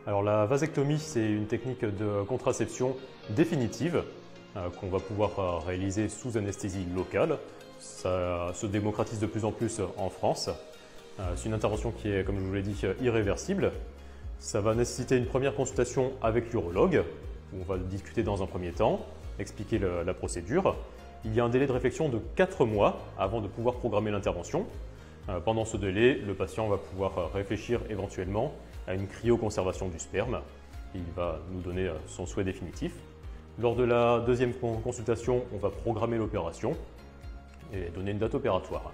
Alors la vasectomie, c'est une technique de contraception définitive qu'on va pouvoir réaliser sous anesthésie locale. Ça se démocratise de plus en plus en France. C'est une intervention qui est, comme je vous l'ai dit, irréversible. Ça va nécessiter une première consultation avec l'urologue, où on va discuter dans un premier temps, expliquer la procédure. Il y a un délai de réflexion de 4 mois avant de pouvoir programmer l'intervention. Pendant ce délai, le patient va pouvoir réfléchir éventuellement à une cryoconservation du sperme. Il va nous donner son souhait définitif. Lors de la deuxième consultation, on va programmer l'opération et donner une date opératoire.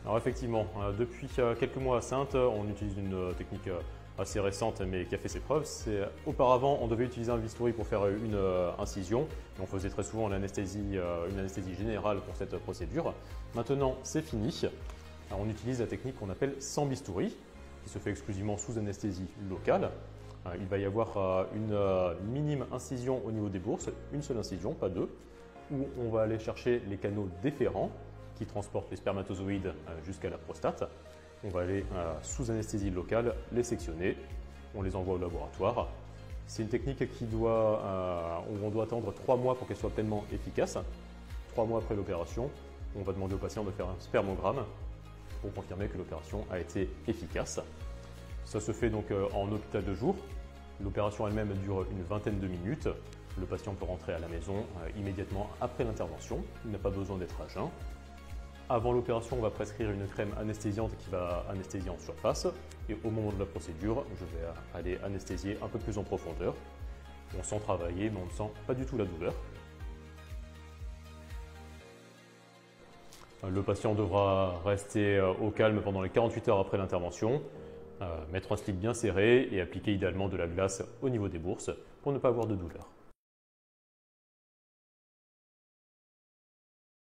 Alors effectivement, depuis quelques mois à Saintes, on utilise une technique assez récente mais qui a fait ses preuves. Auparavant, on devait utiliser un bistouri pour faire une incision. On faisait très souvent une anesthésie générale pour cette procédure. Maintenant, c'est fini. Alors, on utilise la technique qu'on appelle sans bistouri, qui se fait exclusivement sous anesthésie locale. Il va y avoir une minime incision au niveau des bourses, une seule incision, pas deux, où on va aller chercher les canaux déférents qui transportent les spermatozoïdes jusqu'à la prostate. On va aller sous anesthésie locale les sectionner, on les envoie au laboratoire. C'est une technique où on doit attendre 3 mois pour qu'elle soit pleinement efficace. 3 mois après l'opération, on va demander au patient de faire un spermogramme pour confirmer que l'opération a été efficace. Ça se fait donc en hôpital de jour. L'opération elle-même dure une vingtaine de minutes. Le patient peut rentrer à la maison immédiatement après l'intervention. Il n'a pas besoin d'être à jeun. Avant l'opération, on va prescrire une crème anesthésiante qui va anesthésier en surface. Et au moment de la procédure, je vais aller anesthésier un peu plus en profondeur. On sent travailler, mais on ne sent pas du tout la douleur. Le patient devra rester au calme pendant les 48 heures après l'intervention, mettre un slip bien serré et appliquer idéalement de la glace au niveau des bourses pour ne pas avoir de douleur.